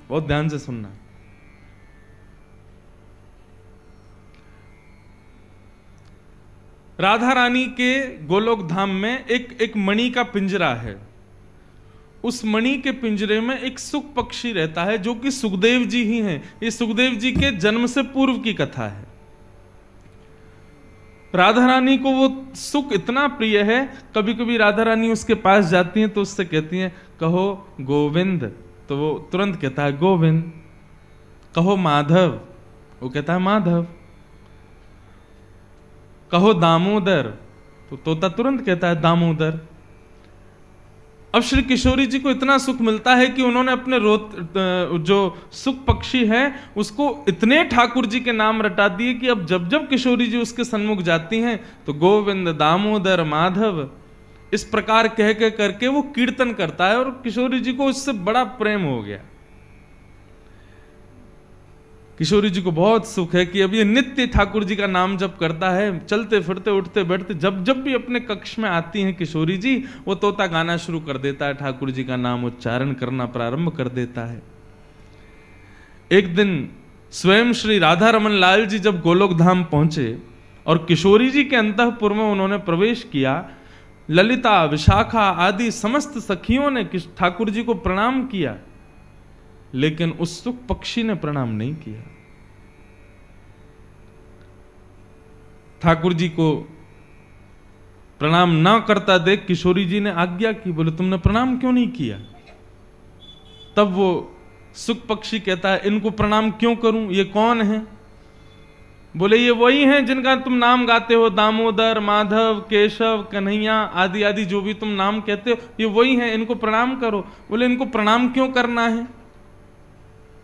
बहुत ध्यान से सुनना। राधा रानी के गोलोक धाम में एक मणि का पिंजरा है। उस मणि के पिंजरे में एक सुख पक्षी रहता है जो कि सुखदेव जी ही हैं। ये सुखदेव जी के जन्म से पूर्व की कथा है। राधा रानी को वो सुख इतना प्रिय है, कभी कभी राधा रानी उसके पास जाती हैं तो उससे कहती हैं कहो गोविंद, तो वो तुरंत कहता है गोविंद। कहो माधव, वो कहता है माधव। कहो दामोदर, तो तोता तुरंत कहता है दामोदर। अब श्री किशोरी जी को इतना सुख मिलता है कि उन्होंने अपने जो सुख पक्षी है उसको इतने ठाकुर जी के नाम रटा दिए कि अब जब जब किशोरी जी उसके सन्मुख जाती हैं तो गोविंद, दामोदर, माधव, इस प्रकार कह के करके वो कीर्तन करता है और किशोरी जी को उससे बड़ा प्रेम हो गया। किशोरी जी को बहुत सुख है कि अब ये नित्य ठाकुर जी का नाम जप करता है। चलते फिरते उठते बैठते जब जब भी अपने कक्ष में आती हैं किशोरी जी, वो तोता गाना शुरू कर देता है, ठाकुर जी का नाम उच्चारण करना प्रारंभ कर देता है। एक दिन स्वयं श्री राधा रमन लाल जी जब गोलोक धाम पहुंचे और किशोरी जी के अंतःपुर में उन्होंने प्रवेश किया, ललिता, विशाखा आदि समस्त सखियों ने ठाकुर जी को प्रणाम किया, लेकिन उस सुख पक्षी ने प्रणाम नहीं किया। ठाकुर जी को प्रणाम ना करता देख किशोरी जी ने आज्ञा की, बोले तुमने प्रणाम क्यों नहीं किया? तब वो सुख पक्षी कहता है इनको प्रणाम क्यों करूं, ये कौन है? बोले ये वही हैं जिनका तुम नाम गाते हो, दामोदर, माधव, केशव, कन्हैया आदि आदि जो भी तुम नाम कहते हो, ये वही हैं, इनको प्रणाम करो। बोले इनको प्रणाम क्यों करना है?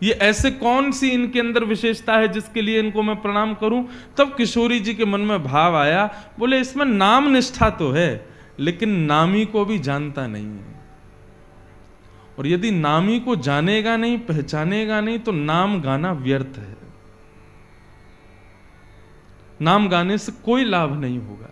ये ऐसे कौन सी इनके अंदर विशेषता है जिसके लिए इनको मैं प्रणाम करूं? तब किशोरी जी के मन में भाव आया, बोले इसमें नाम निष्ठा तो है लेकिन नामी को भी जानता नहीं है, और यदि नामी को जानेगा नहीं, पहचानेगा नहीं तो नाम गाना व्यर्थ है। नाम गाने से कोई लाभ नहीं होगा।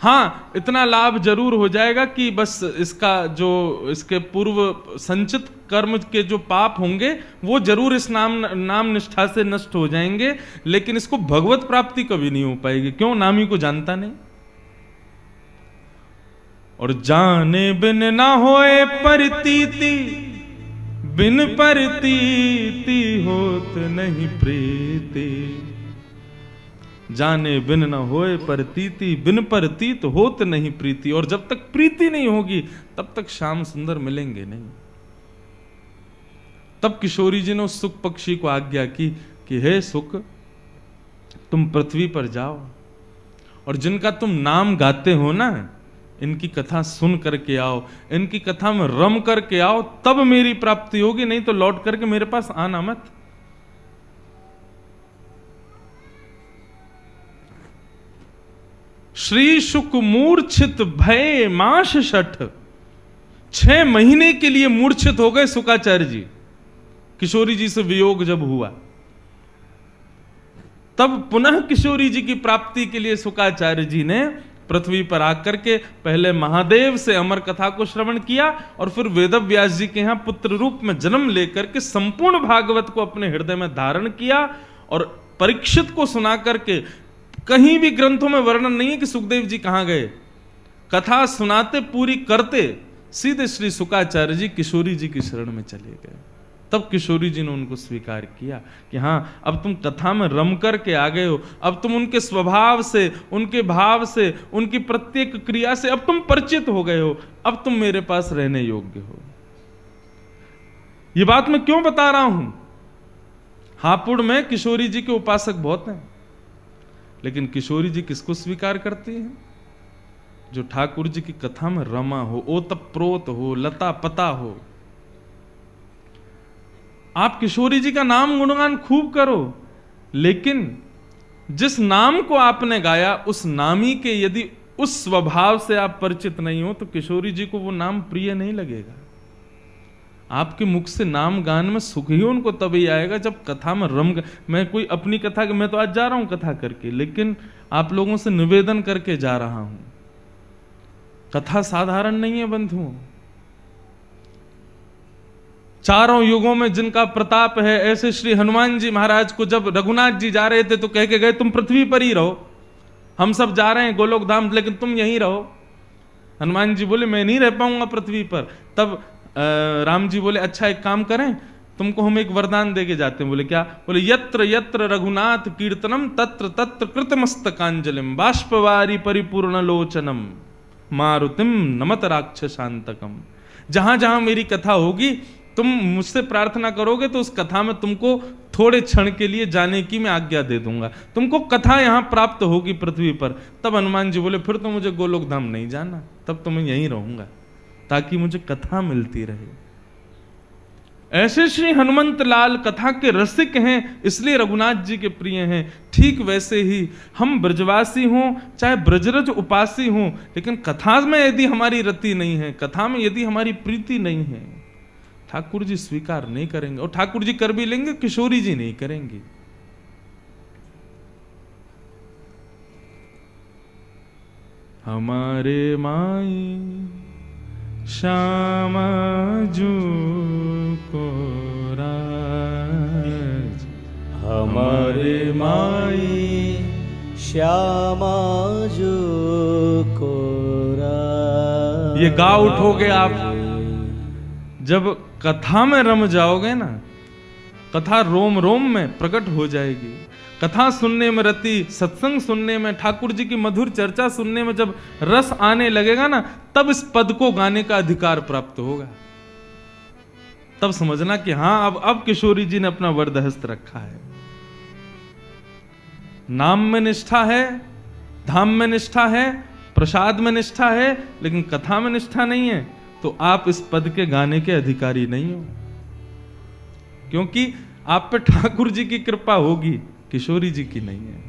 हाँ, इतना लाभ जरूर हो जाएगा कि बस इसके पूर्व संचित कर्म के जो पाप होंगे वो जरूर इस नाम निष्ठा से नष्ट हो जाएंगे, लेकिन इसको भगवत प्राप्ति कभी नहीं हो पाएगी। क्यों? नामी को जानता नहीं। और जाने बिन ना होए परतीति, बिन परतीति होत नहीं प्रीति। जाने बिन न होए परतीति, बिन परतीत होत नहीं प्रीति। और जब तक प्रीति नहीं होगी तब तक श्याम सुंदर मिलेंगे नहीं। तब किशोरी जी ने उस सुख पक्षी को आज्ञा की कि हे सुख, तुम पृथ्वी पर जाओ और जिनका तुम नाम गाते हो ना, इनकी कथा सुन करके आओ, इनकी कथा में रम करके आओ, तब मेरी प्राप्ति होगी, नहीं तो लौट करके मेरे पास आना मत। श्री शुक मूर्छित भय माश शठ। 6 महीने के लिए मूर्छित हो गए शुकाचार्य जी। किशोरी जी से वियोग जब हुआ तब पुनः किशोरी जी की प्राप्ति के लिए शुकाचार्य जी ने पृथ्वी पर आकर के पहले महादेव से अमर कथा को श्रवण किया और फिर वेदव्यास जी के यहां पुत्र रूप में जन्म लेकर के संपूर्ण भागवत को अपने हृदय में धारण किया। और परीक्षित को सुना करके, कहीं भी ग्रंथों में वर्णन नहीं है कि सुखदेव जी कहां गए, कथा सुनाते पूरी करते सीधे श्री शुकाचार्य जी किशोरी जी की शरण में चले गए। तब किशोरी जी ने उनको स्वीकार किया कि हाँ, अब तुम कथा में रम करके आ गए हो, अब तुम उनके स्वभाव से, उनके भाव से, उनकी प्रत्येक क्रिया से अब तुम परिचित हो गए हो, अब तुम मेरे पास रहने योग्य हो। ये बात मैं क्यों बता रहा हूं? हापुड़ में किशोरी जी के उपासक बहुत हैं, लेकिन किशोरी जी किसको स्वीकार करती हैं? जो ठाकुर जी की कथा में रमा हो, ओतप्रोत हो, लता पता हो। आप किशोरी जी का नाम गुणगान खूब करो, लेकिन जिस नाम को आपने गाया उस नामी के यदि उस स्वभाव से आप परिचित नहीं हो तो किशोरी जी को वो नाम प्रिय नहीं लगेगा। आपके मुख से नाम गान में सुख ही उनको तभी आएगा जब कथा में रम। मैं कोई अपनी कथा, मैं तो आज जा रहा हूं कथा करके, लेकिन आप लोगों से निवेदन करके जा रहा हूं। कथा साधारण नहीं है बंधुओं। चारों युगों में जिनका प्रताप है, ऐसे श्री हनुमान जी महाराज को जब रघुनाथ जी जा रहे थे तो कह के गए तुम पृथ्वी पर ही रहो, हम सब जा रहे हैं गोलोक धाम, लेकिन तुम यहीं रहो। हनुमान जी बोले मैं नहीं रह पाऊंगा पृथ्वी पर। तब राम जी बोले अच्छा एक काम करें, तुमको हम एक वरदान दे के जाते हैं। बोले क्या? बोले यत्र यत्र रघुनाथ कीर्तनम तत्र तत्र कृतमस्तकांजलिम बाष्पवारी परिपूर्ण लोचनम मारुतिम नमत राक्षसांतकम। जहां जहां मेरी कथा होगी तुम मुझसे प्रार्थना करोगे तो उस कथा में तुमको थोड़े क्षण के लिए जाने की मैं आज्ञा दे दूंगा, तुमको कथा यहां प्राप्त होगी पृथ्वी पर। तब हनुमान जी बोले फिर तो मुझे गोलोक धाम नहीं जाना, तब तो मैं यहीं रहूंगा ताकि मुझे कथा मिलती रहे। ऐसे श्री हनुमंत लाल कथा के रसिक हैं, इसलिए रघुनाथ जी के प्रिय हैं। ठीक वैसे ही हम ब्रजवासी हों चाहे ब्रजरज उपासी हों, लेकिन कथा में यदि हमारी रति नहीं है, कथा में यदि हमारी प्रीति नहीं है, ठाकुर जी स्वीकार नहीं करेंगे। और ठाकुर जी कर भी लेंगे, किशोरी जी नहीं करेंगे। हमारे माई श्यामा जू को राज, हमारे माई श्यामा जू को राज। ये गा उठोगे आप, जब कथा में रम जाओगे ना, कथा रोम रोम में प्रकट हो जाएगी। कथा सुनने में रति, सत्संग सुनने में, ठाकुर जी की मधुर चर्चा सुनने में जब रस आने लगेगा ना, तब इस पद को गाने का अधिकार प्राप्त होगा। तब समझना कि हाँ अब किशोरी जी ने अपना वरदहस्त रखा है। नाम में निष्ठा है, धाम में निष्ठा है, प्रसाद में निष्ठा है, लेकिन कथा में निष्ठा नहीं है, तो आप इस पद के गाने के अधिकारी नहीं हो। क्योंकि आप पे ठाकुर जी की कृपा होगी, किशोरी जी की नहीं है।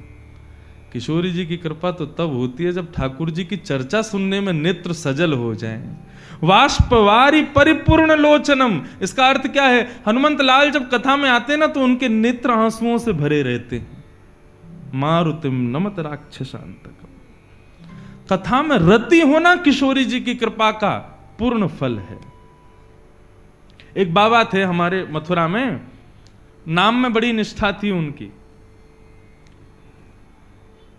किशोरी जी की कृपा तो तब होती है जब ठाकुर जी की चर्चा सुनने में नेत्र सजल हो जाएं। वाष्पवारी परिपूर्ण लोचनम, इसका अर्थ क्या है? हनुमंत लाल जब कथा में आते ना तो उनके नेत्र आंसुओं से भरे रहते हैं। मारुतिम नमत राक्षसांतकम। कथा में रति होना किशोरी जी की कृपा का पूर्ण फल है। एक बाबा थे हमारे मथुरा में, नाम में बड़ी निष्ठा थी उनकी,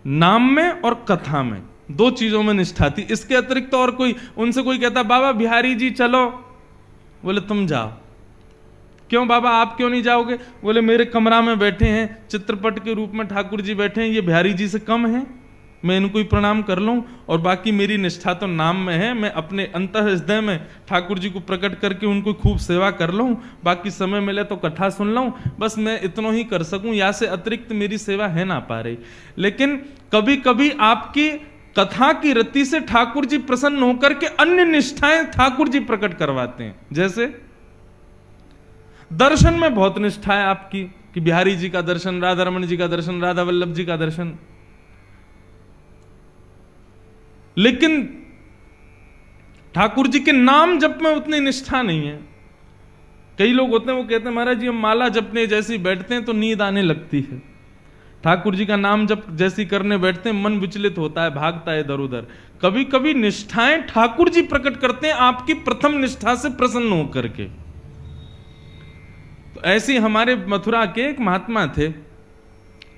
नाम में और कथा में, दो चीजों में निष्ठा थी। इसके अतिरिक्त तो और कोई, उनसे कोई कहता बाबा बिहारी जी चलो, बोले तुम जाओ। क्यों बाबा आप क्यों नहीं जाओगे? बोले मेरे कमरा में बैठे हैं, चित्रपट के रूप में ठाकुर जी बैठे हैं, ये बिहारी जी से कम है, मैं इनको ही प्रणाम कर लूं। और बाकी मेरी निष्ठा तो नाम में है, मैं अपने अंतः हृदय में ठाकुर जी को प्रकट करके उनको खूब सेवा कर लूं, बाकी समय मिले तो कथा सुन लूं, बस मैं इतना ही कर सकूं, या से अतिरिक्त मेरी सेवा है ना पा रही। लेकिन कभी कभी आपकी कथा की रति से ठाकुर जी प्रसन्न होकर के अन्य निष्ठाएं ठाकुर जी प्रकट करवाते हैं। जैसे दर्शन में बहुत निष्ठा है आपकी, कि बिहारी जी का दर्शन, राधा रमन जी का दर्शन, राधा वल्लभ जी का दर्शन, लेकिन ठाकुर जी के नाम जप में उतनी निष्ठा नहीं है। कई लोग होते हैं वो कहते हैं महाराज जी हम माला जपने जैसी बैठते हैं तो नींद आने लगती है, ठाकुर जी का नाम जप जैसी करने बैठते हैं मन विचलित होता है, भागता है इधर उधर। कभी कभी निष्ठाएं ठाकुर जी प्रकट करते हैं आपकी प्रथम निष्ठा से प्रसन्न होकर के। तो ऐसी हमारे मथुरा के एक महात्मा थे,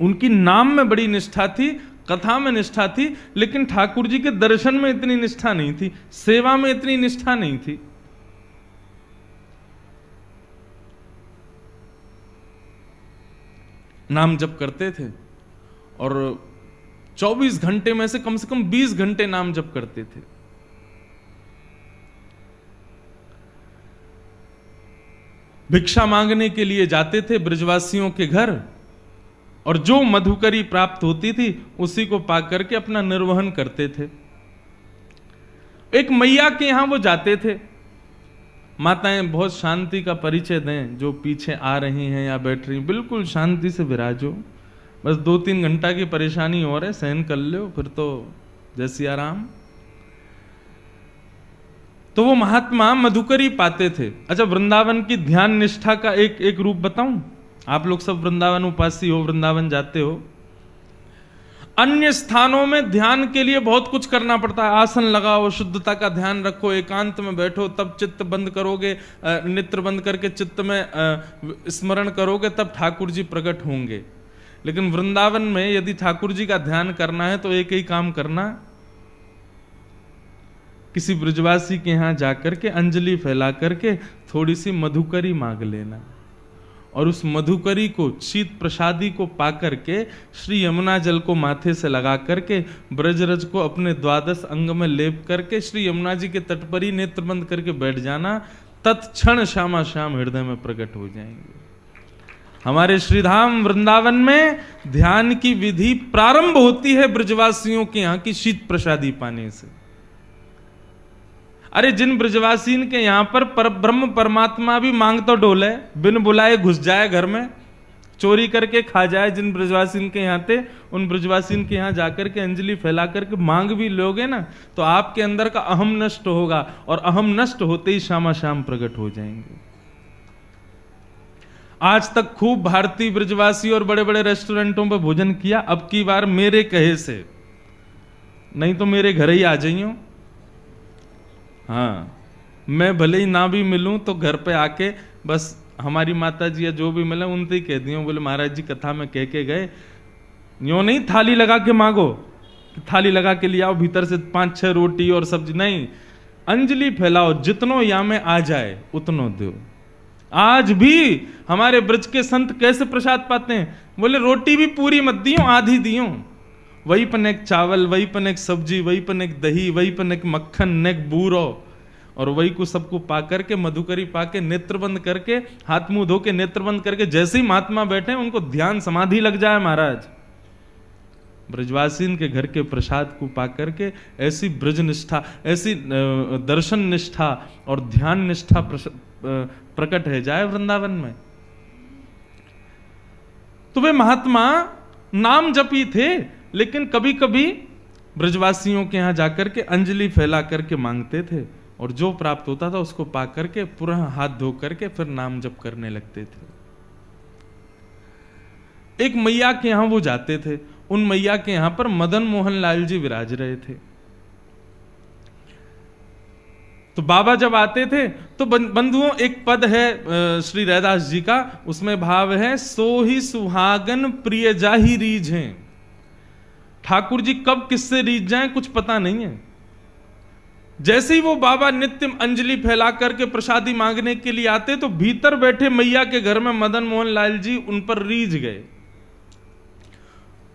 उनकी नाम में बड़ी निष्ठा थी, कथा में निष्ठा थी, लेकिन ठाकुर जी के दर्शन में इतनी निष्ठा नहीं थी, सेवा में इतनी निष्ठा नहीं थी। नाम जप करते थे और 24 घंटे में से कम 20 घंटे नाम जप करते थे। भिक्षा मांगने के लिए जाते थे ब्रजवासियों के घर, और जो मधुकरी प्राप्त होती थी उसी को पा करके अपना निर्वहन करते थे। एक मैया के यहां वो जाते थे। माताएं बहुत शांति का परिचय दें, जो पीछे आ रही हैं या बैठ रही, बिल्कुल शांति से विराजो, बस 2-3 घंटा की परेशानी हो रहा है, सहन कर लो, फिर तो जैसी आराम। तो वो महात्मा मधुकरी पाते थे। अच्छा, वृंदावन की ध्यान निष्ठा का एक रूप बताऊं? आप लोग सब वृंदावन उपासी हो, वृंदावन जाते हो। अन्य स्थानों में ध्यान के लिए बहुत कुछ करना पड़ता है, आसन लगाओ, शुद्धता का ध्यान रखो, एकांत में बैठो, तब चित्त बंद करोगे, नेत्र बंद करके चित्त में स्मरण करोगे, तब ठाकुर जी प्रकट होंगे। लेकिन वृंदावन में यदि ठाकुर जी का ध्यान करना है तो एक ही काम करना, किसी ब्रजवासी के यहां जाकर के अंजलि फैला करके थोड़ी सी मधुकरी मांग लेना, और उस मधुकरी को, शीत प्रसादी को पाकर के श्री यमुना जल को माथे से लगा करके ब्रजरज को अपने द्वादश अंग में लेप करके श्री यमुना जी के तट पर ही नेत्र बंद करके बैठ जाना, तत्क्षण श्यामा श्याम हृदय में प्रकट हो जाएंगे। हमारे श्रीधाम वृंदावन में ध्यान की विधि प्रारंभ होती है ब्रजवासियों के यहां की शीत प्रसादी पाने से। अरे जिन ब्रजवासीन के यहां पर ब्रह्म परमात्मा भी मांग तो डोले, बिन बुलाए घुस जाए घर में, चोरी करके खा जाए, जिन ब्रजवासीन के यहां थे उन ब्रजवासीन के यहां जाकर के अंजलि फैला करके मांग भी लोगे ना, तो आपके अंदर का अहम नष्ट होगा, और अहम नष्ट होते ही श्यामा श्याम प्रकट हो जाएंगे। आज तक खूब भारतीय ब्रजवासी और बड़े बड़े रेस्टोरेंटों पर भोजन किया, अब की बार मेरे कहे से, नहीं तो मेरे घर ही आ जाइयो। हाँ, मैं भले ही ना भी मिलूं तो घर पे आके बस हमारी माता जी या जो भी मिले उनसे ही कह दियो, बोले महाराज जी कथा में कह के गए, यूं नहीं थाली लगा के मांगो, थाली लगा के ले आओ, भीतर से 5-6 रोटी और सब्जी नहीं, अंजलि फैलाओ, जितनो या में आ जाए उतनो दो। आज भी हमारे ब्रज के संत कैसे प्रसाद पाते हैं, बोले रोटी भी पूरी मत दियो, आधी दियो, वही पन एक चावल, वही पन एक सब्जी, वही पन एक दही, वही पन एक मक्खन, नेक बूरो, और वही को सबको पा करके मधुकरी पाके नेत्र बंद करके, हाथ मुंह धो के नेत्र बंद करके जैसे ही महात्मा बैठे उनको ध्यान समाधि लग जाए महाराज। ब्रजवासीन के घर के प्रसाद को पा करके ऐसी ब्रज निष्ठा, ऐसी दर्शन निष्ठा और ध्यान निष्ठा प्रकट है जाए वृंदावन में। तो वे महात्मा नाम जपी थे, लेकिन कभी कभी ब्रजवासियों के यहां जाकर के अंजलि फैला करके मांगते थे, और जो प्राप्त होता था उसको पा करके पुनः हाथ धो करके फिर नाम जप करने लगते थे। एक मैया के यहां वो जाते थे, उन मैया के यहां पर मदन मोहन लाल जी विराज रहे थे। तो बाबा जब आते थे तो बंधुओं एक पद है श्री रैदास जी का, उसमें भाव है, सो ही सुहागन प्रिय जाही रीझ हैं। ठाकुर जी कब किससे रीझ जाएं कुछ पता नहीं है। जैसे ही वो बाबा नित्य अंजलि फैला करके प्रसादी मांगने के लिए आते तो भीतर बैठे मैया के घर में मदन मोहन लाल जी उन पर रीझ गए,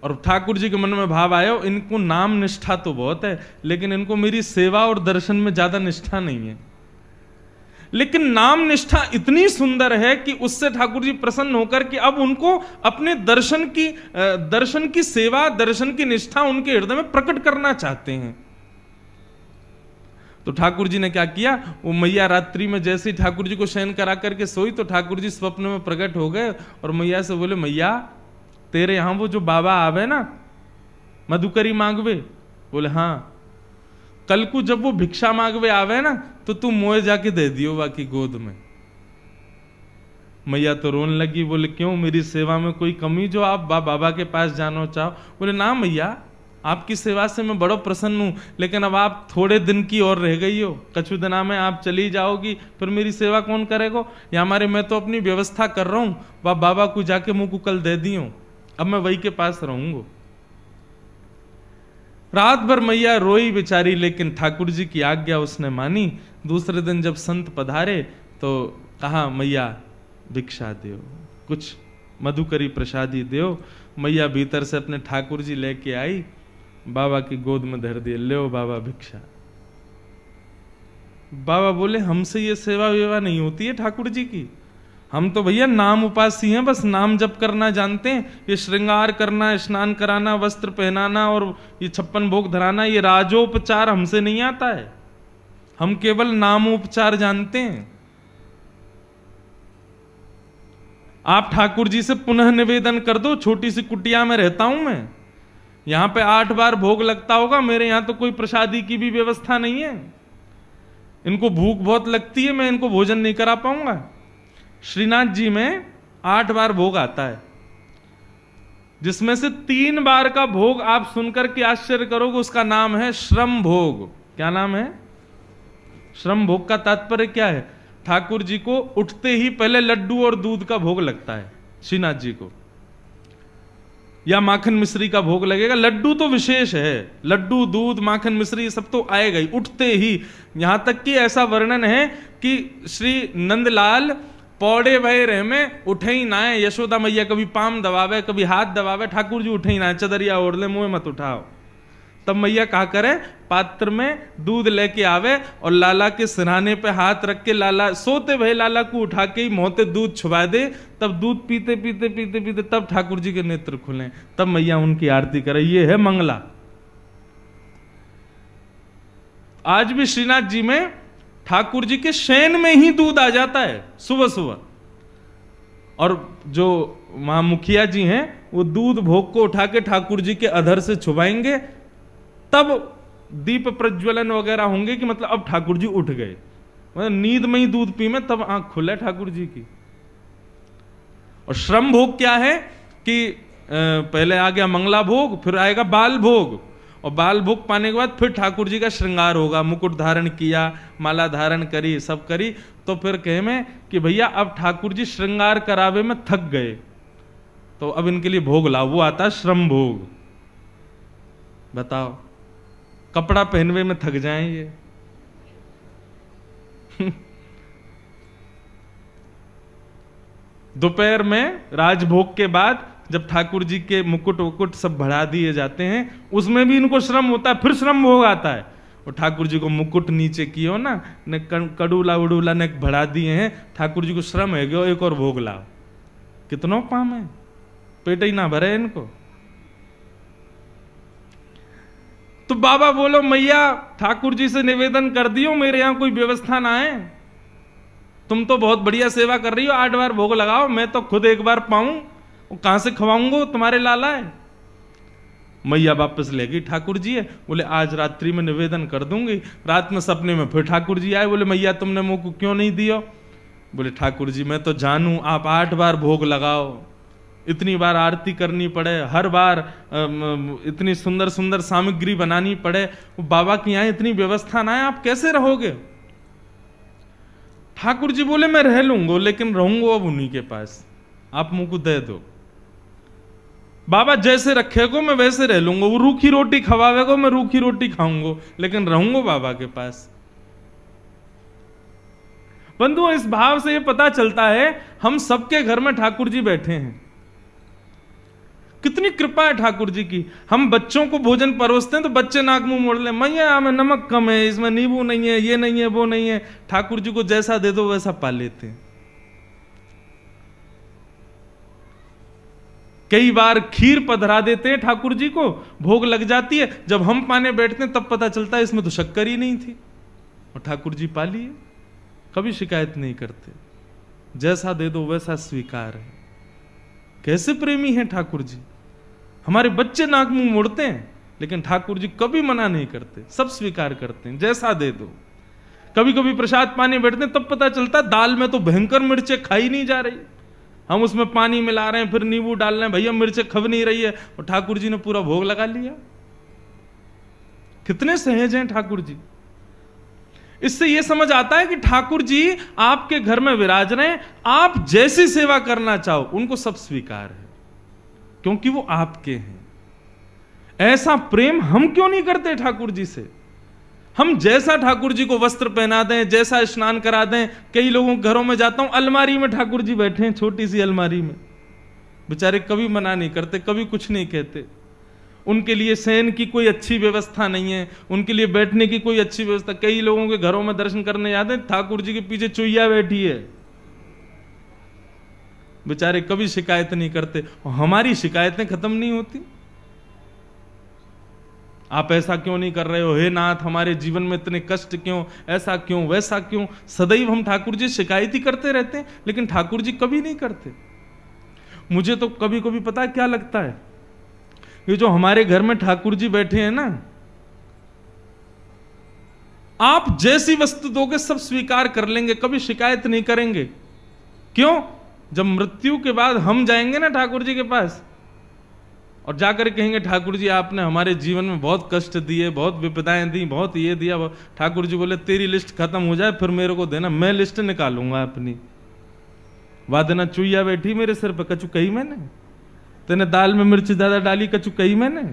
और ठाकुर जी के मन में भाव आया, इनको नाम निष्ठा तो बहुत है, लेकिन इनको मेरी सेवा और दर्शन में ज्यादा निष्ठा नहीं है। लेकिन नाम निष्ठा इतनी सुंदर है कि उससे ठाकुर जी प्रसन्न होकर कि अब उनको अपने दर्शन की सेवा, दर्शन की निष्ठा उनके हृदय में प्रकट करना चाहते हैं। तो ठाकुर जी ने क्या किया, वो मैया रात्रि में जैसे ही ठाकुर जी को शयन करा करके सोई तो ठाकुर जी स्वप्न में प्रकट हो गए, और मैया से बोले, मैया तेरे यहां वो जो बाबा आवे ना मधुकरी मांगवे, बोले हाँ, कल को जब वो भिक्षा मांगवे आवे ना तो तू मोए जाके दे दियो बाकी गोद में। मैया तो रोने लगी, बोले क्यों, मेरी सेवा में कोई कमी जो आप बाबा के पास जानो चाहो? बोले ना मैया, आपकी सेवा से मैं बड़ा प्रसन्न हूं, लेकिन अब आप थोड़े दिन की और रह गई हो, कछु दिना में आप चली जाओगी, फिर मेरी सेवा कौन करेगा? या हमारे मैं तो अपनी व्यवस्था कर रहा हूं, वह बाबा को जाके मुंह को कल दे दियो, अब मैं वही के पास रहूंगा। रात भर मैया रोई बेचारी, लेकिन ठाकुर जी की आज्ञा उसने मानी। दूसरे दिन जब संत पधारे तो कहा, मैया भिक्षा दो, कुछ मधुकरी प्रसादी दो। मैया भीतर से अपने ठाकुर जी लेके आई, बाबा की गोद में धर दिए, ले बाबा भिक्षा। बाबा बोले, हमसे ये सेवा वेवा नहीं होती है ठाकुर जी की, हम तो भैया नाम उपासी हैं, बस नाम जप करना जानते हैं। ये श्रृंगार करना, स्नान कराना, वस्त्र पहनाना और ये 56 भोग धराना, ये राजोपचार हमसे नहीं आता है, हम केवल नामोपचार जानते हैं। आप ठाकुर जी से पुनः निवेदन कर दो, छोटी सी कुटिया में रहता हूं मैं, यहां पे 8 बार भोग लगता होगा, मेरे यहां तो कोई प्रसादी की भी व्यवस्था नहीं है, इनको भूख बहुत लगती है, मैं इनको भोजन नहीं करा पाऊंगा। श्रीनाथ जी में 8 बार भोग आता है, जिसमें से 3 बार का भोग आप सुनकर के आश्चर्य करोगे, उसका नाम है श्रम भोग। क्या नाम है? श्रम भोग का तात्पर्य क्या है? ठाकुर जी को उठते ही पहले लड्डू और दूध का भोग लगता है श्रीनाथ जी को, या माखन मिश्री का भोग लगेगा। लड्डू तो विशेष है, लड्डू दूध माखन मिश्री सब तो आएगा ही उठते ही। यहां तक कि ऐसा वर्णन है कि श्री नंदलाल पौड़े भय रहे में उठे ही ना है। यशोदा मैया कभी पाम दबावे कभी हाथ दबावे, ठाकुर जी उठे ही ना है, चदरिया ओढ़ ले, मुंह मत उठाओ। तब मैया कहा करे, पात्र में दूध लेके आवे और लाला के सिरहाने पे हाथ रख के लाला सोते भय लाला को उठा के ही मोहते दूध छुपा दे। तब दूध पीते पीते पीते पीते तब ठाकुर जी के नेत्र खुले, तब मैया उनकी आरती करे। ये है मंगला। आज भी श्रीनाथ जी में ठाकुर जी के शयन में ही दूध आ जाता है सुबह सुबह, और जो वहां मुखिया जी हैं वो दूध भोग को उठा के ठाकुर जी के अधर से छुपाएंगे, तब दीप प्रज्वलन वगैरह होंगे कि मतलब अब ठाकुर जी उठ गए। मतलब नींद में ही दूध पी में तब आंख खुले ठाकुर जी की। और श्रम भोग क्या है कि पहले आ गया मंगला भोग, फिर आएगा बाल भोग, और बाल भोग पाने के बाद फिर ठाकुर जी का श्रृंगार होगा। मुकुट धारण किया, माला धारण करी, सब करी, तो फिर कहे में कि भैया अब ठाकुर जी श्रृंगार करावे में थक गए, तो अब इनके लिए भोग लाओ। वो आता है श्रम भोग। बताओ, कपड़ा पहनवे में थक जाएं ये। दोपहर में राजभोग के बाद जब ठाकुर जी के मुकुट वुकुट सब बढ़ा दिए जाते हैं, उसमें भी इनको श्रम होता है, फिर श्रम भोग आता है। और ठाकुर जी को मुकुट नीचे कियो ना, ने कड़ूला उड़ूला ने बढ़ा दिए हैं, ठाकुर जी को श्रम है गयो, एक और भोग लाओ। कितनों काम है, पेट ही ना भरे इनको। तो बाबा बोलो, मैया ठाकुर जी से निवेदन कर दियो, मेरे यहां कोई व्यवस्था ना है। तुम तो बहुत बढ़िया सेवा कर रही हो, 8 बार भोग लगाओ, मैं तो खुद 1 बार पाऊं, कहां से खवाऊंगा? तुम्हारे लाला है। मैया वापस ले गई, ठाकुर जी है, बोले आज रात्रि में निवेदन कर दूंगी। रात में सपने में फिर ठाकुर जी आए, बोले मैया तुमने मुंह को क्यों नहीं दियो? बोले ठाकुर जी मैं तो जानू आप 8 बार भोग लगाओ, इतनी बार आरती करनी पड़े, हर बार इतनी सुंदर सुंदर सामग्री बनानी पड़े, बाबा की यहां इतनी व्यवस्था ना है, आप कैसे रहोगे? ठाकुर जी बोले मैं रह लूंगा, लेकिन रहूंगा अब उन्हीं के पास, आप मुंह को दे दो। बाबा जैसे रखेगो मैं वैसे रह लूंगा, वो रूखी रोटी खवावेगो मैं रूखी रोटी खाऊंगा, लेकिन रहूंगा बाबा के पास। बंधुओं, इस भाव से ये पता चलता है हम सबके घर में ठाकुर जी बैठे हैं। कितनी कृपा है ठाकुर जी की। हम बच्चों को भोजन परोसते हैं तो बच्चे नाक मुंह मोड़ ले, मैया हमें नमक कम है, इसमें नींबू नहीं है, ये नहीं है, वो नहीं है। ठाकुर जी को जैसा दे दो वैसा पा लेते हैं। कई बार खीर पधरा देते हैं ठाकुर जी को, भोग लग जाती है, जब हम पाने बैठते हैं तब पता चलता है इसमें तो शक्कर ही नहीं थी, और ठाकुर जी पा लिए। कभी शिकायत नहीं करते, जैसा दे दो वैसा स्वीकार है। कैसे प्रेमी हैं ठाकुर जी। हमारे बच्चे नाक मुंह मोड़ते हैं, लेकिन ठाकुर जी कभी मना नहीं करते, सब स्वीकार करते हैं, जैसा दे दो। कभी कभी प्रसाद पाने बैठते हैं तब पता चलता है दाल में तो भयंकर मिर्चें खाई नहीं जा रही, हम उसमें पानी मिला रहे हैं, फिर नींबू डाल रहे हैं, भैया मिर्चें खब नहीं रही है, और ठाकुर जी ने पूरा भोग लगा लिया। कितने सहज हैं ठाकुर जी। इससे यह समझ आता है कि ठाकुर जी आपके घर में विराज रहे हैं, आप जैसी सेवा करना चाहो उनको सब स्वीकार है, क्योंकि वो आपके हैं। ऐसा प्रेम हम क्यों नहीं करते ठाकुर जी से। हम जैसा ठाकुर जी को वस्त्र पहना दें, जैसा स्नान करा दें। कई लोगों के घरों में जाता हूं, अलमारी में ठाकुर जी बैठे हैं, छोटी सी अलमारी में, बेचारे कभी मना नहीं करते, कभी कुछ नहीं कहते। उनके लिए शयन की कोई अच्छी व्यवस्था नहीं है, उनके लिए बैठने की कोई अच्छी व्यवस्था। कई लोगों के घरों में दर्शन करने जाते हैं, ठाकुर जी के पीछे चुईया बैठी है, बेचारे कभी शिकायत नहीं करते। हमारी शिकायतें खत्म नहीं होती। आप ऐसा क्यों नहीं कर रहे हो, हे नाथ हमारे जीवन में इतने कष्ट क्यों, ऐसा क्यों वैसा क्यों। सदैव हम ठाकुर जी शिकायत ही करते रहते हैं, लेकिन ठाकुर जी कभी नहीं करते। मुझे तो कभी कभी पता है क्या लगता है, ये जो हमारे घर में ठाकुर जी बैठे हैं ना, आप जैसी वस्तु दोगे सब स्वीकार कर लेंगे, कभी शिकायत नहीं करेंगे। क्यों? जब मृत्यु के बाद हम जाएंगे ना ठाकुर जी के पास, और जाकर कहेंगे ठाकुर जी आपने हमारे जीवन में बहुत कष्ट दिए, बहुत विपदाएं दी, बहुत ये दिया। ठाकुर जी बोले तेरी लिस्ट खत्म हो जाए फिर मेरे को देना, मैं लिस्ट निकालूंगा अपनी। वादना चुईया बैठी मेरे सिर पर, कचू कही मैंने? तेने दाल में मिर्च ज्यादा डाली, कचू कही मैंने?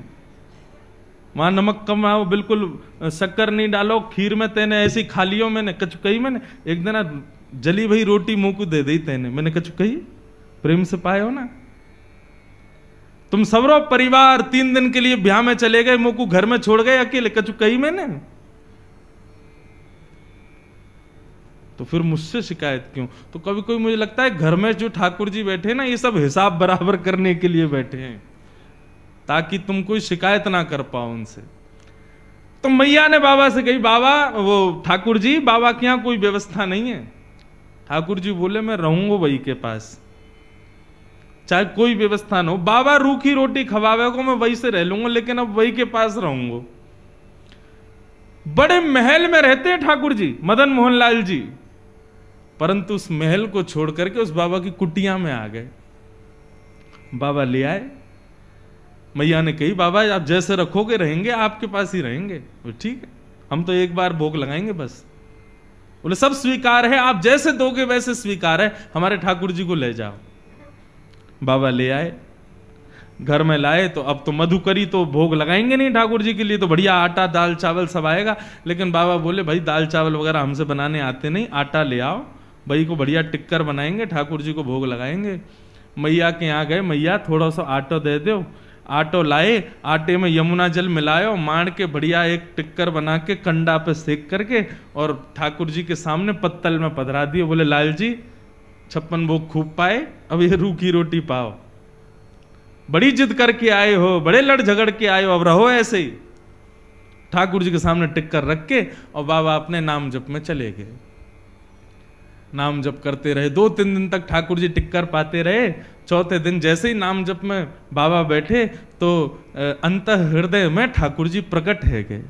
वहां नमक कम आओ, बिल्कुल शक्कर नहीं डालो, खीर में तेने ऐसी खा लियो मैंने, कचू कही मैंने? एक दिन जली भई रोटी मुंह को दे दी तेने, मैंने कचू कही? प्रेम से पाए हो ना। तुम सबरो परिवार 3 दिन के लिए ब्याह में चले गए, मुंह को घर में छोड़ गए अकेले, कचू कही मैंने? तो फिर मुझसे शिकायत क्यों? तो कभी कोई मुझे लगता है घर में जो ठाकुर जी बैठे ना, ये सब हिसाब बराबर करने के लिए बैठे हैं, ताकि तुम कोई शिकायत ना कर पाओ उनसे। तो मैया ने बाबा से कही, बाबा वो ठाकुर जी, बाबा के यहां कोई व्यवस्था नहीं है। ठाकुर जी बोले मैं रहूंगा वही के पास, चाहे कोई व्यवस्था ना हो। बाबा रूखी रोटी खवावे को मैं वही से रह लूंगा, लेकिन अब वही के पास रहूंगा। बड़े महल में रहते हैं ठाकुर जी, मदन मोहन लाल जी, परंतु उस महल को छोड़ करके उस बाबा की कुटिया में आ गए। बाबा ले आए, मैया ने कही बाबा आप जैसे रखोगे रहेंगे, आपके पास ही रहेंगे। ठीक है, हम तो एक बार भोग लगाएंगे बस। बोले सब स्वीकार है, आप जैसे दोगे वैसे स्वीकार है, हमारे ठाकुर जी को ले जाओ। बाबा ले आए, घर में लाए, तो अब तो मधुकरी तो भोग लगाएंगे नहीं ठाकुर जी के लिए, तो बढ़िया आटा दाल चावल सब आएगा। लेकिन बाबा बोले भाई दाल चावल वगैरह हमसे बनाने आते नहीं, आटा ले आओ, भाई को बढ़िया टिक्कर बनाएंगे, ठाकुर जी को भोग लगाएंगे। मैया के यहाँ गए, मैया थोड़ा सा आटा दे दो। आटो लाए, आटे में यमुना जल मिलायो, माड़ के बढ़िया एक टिक्कर बना के कंडा पे सेक करके और ठाकुर जी के सामने पत्तल में पधरा दिए। बोले लाल जी 56 भोग खूब पाए, अब ये रूखी रोटी पाओ। बड़ी जिद करके आए हो, बड़े लड़ झगड़ के आए हो, अब रहो ऐसे ही। ठाकुर जी के सामने टिक्कर रख के और बाबा अपने नाम जप में चले गए। नाम जप करते रहे, 2-3 दिन तक ठाकुर जी टिक्कर पाते रहे। चौथे दिन जैसे ही नाम जप में बाबा बैठे तो अंतः हृदय में ठाकुर जी प्रकट है गए।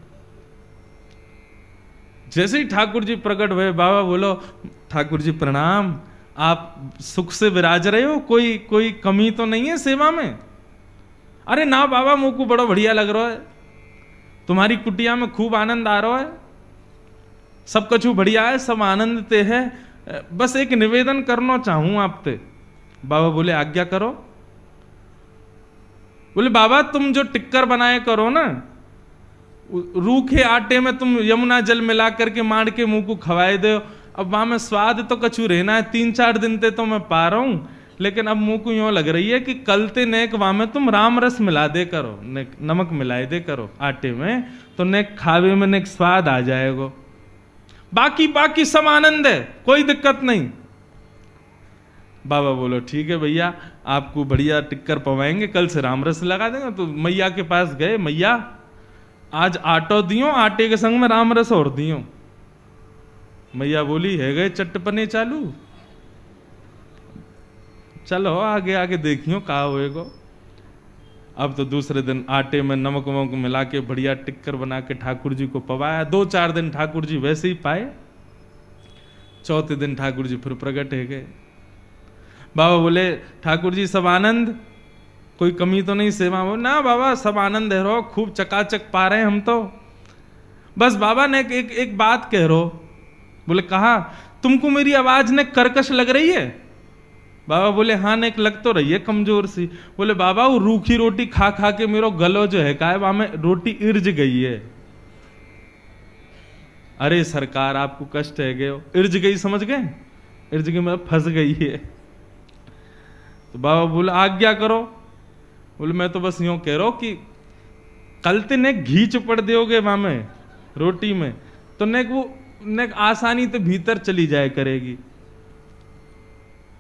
जैसे ही ठाकुर जी प्रकट हुए, बाबा बोलो ठाकुर जी प्रणाम, आप सुख से विराज रहे हो, कोई कमी तो नहीं है सेवा में? अरे ना बाबा, मुझ को बड़ा बढ़िया लग रहा है, तुम्हारी कुटिया में खूब आनंद आ रहा है, सब कछु बढ़िया है, सब आनंद ते है, बस एक निवेदन करना चाहूं आपसे। बाबा बोले आज्ञा करो। बोले बाबा तुम जो टिक्कर बनाए करो ना, रूखे आटे में तुम यमुना जल मिला करके माड़ के मुंह को खवाए दो, अब वहां में स्वाद तो कछु रहना है, 3-4 दिन ते तो मैं पा रहा हूं, लेकिन अब मुंह को यूं लग रही है कि कल ते नेक वहां में तुम राम रस मिला दे करो, नमक मिलाए दे करो आटे में, तो नेक खावे में नेक स्वाद आ जाएगा। बाकी सब आनंद है, कोई दिक्कत नहीं। बाबा बोलो ठीक है भैया, आपको बढ़िया टिक्कर पवाएंगे, कल से राम रस लगा देंगे। तो मैया के पास गए, मैया आज आटो दियो, आटे के संग में राम रस और दियो। मैया बोली है गए चट्टपने चालू, चलो आगे आगे देखियो का होएगा। अब तो दूसरे दिन आटे में नमक वमक मिला के बढ़िया टिक्कर बना के ठाकुर जी को पवाया। 2-4 दिन ठाकुर जी वैसे ही पाए। चौथे दिन ठाकुर जी फिर प्रकट है गए। बाबा बोले ठाकुर जी सब आनंद, कोई कमी तो नहीं सेवा में? ना बाबा सब आनंद है रो, खूब चकाचक पा रहे हैं हम तो। बस बाबा ने एक बात कह रो। बोले कहा, तुमको मेरी आवाज ने कर्कश लग रही है? बाबा बोले हाँ नेक लग तो रही है कमजोर सी। बोले बाबा वो रूखी रोटी खा खा के मेरो गलो जो है का वहां में रोटी इर्ज गई है। अरे सरकार आपको कष्ट है गयो, इर्ज गई समझ गए? इर्ज गई मतलब फंस गई है। तो बाबा बोले आज्ञा करो। बोले मैं तो बस यूं कह रहा हूं कि कल ते नेक घी चुपड़ दोगे वहां में रोटी में, तो नेक वो नेक आसानी तो भीतर चली जाए करेगी।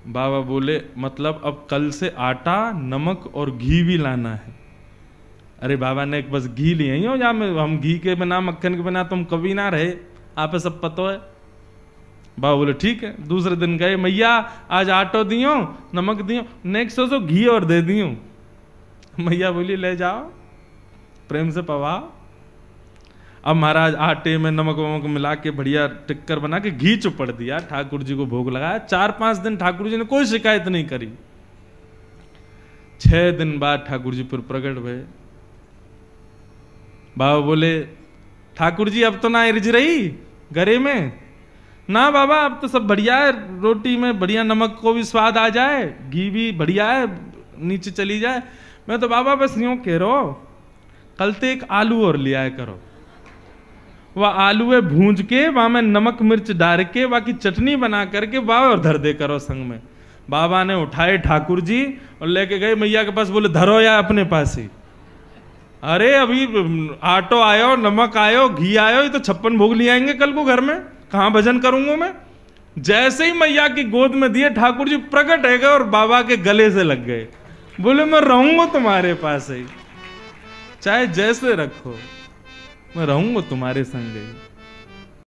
बाबा बोले मतलब अब कल से आटा नमक और घी भी लाना है। अरे बाबा ने बस घी लिए ही हो, या हम घी के बिना मक्खन के बिना तुम कभी ना रहे, आप सब पता है। बाबा बोले ठीक है। दूसरे दिन गए, मैया आज आटो दियो नमक दियो, नेक्स्ट सोचो घी और दे दियो। मैया बोली ले जाओ प्रेम से पवाओ। अब महाराज आटे में नमक वमक मिला के बढ़िया टिक्कर बना के घी चुपड़ दिया, ठाकुर जी को भोग लगाया। 4-5 दिन ठाकुर जी ने कोई शिकायत नहीं करी। 6 दिन बाद ठाकुर जी फिर प्रकट भये। बाबा बोले ठाकुर जी अब तो ना रिझ रही गरे में? ना बाबा अब तो सब बढ़िया है, रोटी में बढ़िया नमक को भी स्वाद आ जाए, घी भी बढ़िया है, नीचे चली जाए। मैं तो बाबा बस यूं कह रहा हूं, कल तो एक आलू और ले आया करो, वह आलू है भूंज के वहां में नमक मिर्च डाल के बाकी चटनी बना करके वह और धर दे करो संग में। बाबा ने उठाए ठाकुर जी और लेके गए मैया के पास, बोले धरो या अपने पास ही। अरे अभी आटो आयो, नमक आयो, घी आयो, ये तो 56 भोग ले आएंगे कल को घर में, कहां भजन करूंगा मैं। जैसे ही मैया की गोद में दिए ठाकुर जी प्रकट है गए और बाबा के गले से लग गए। बोले मैं रहूंगा तुम्हारे पास ही, चाहे जैसे रखो, मैं रहूंगा तुम्हारे संग ही।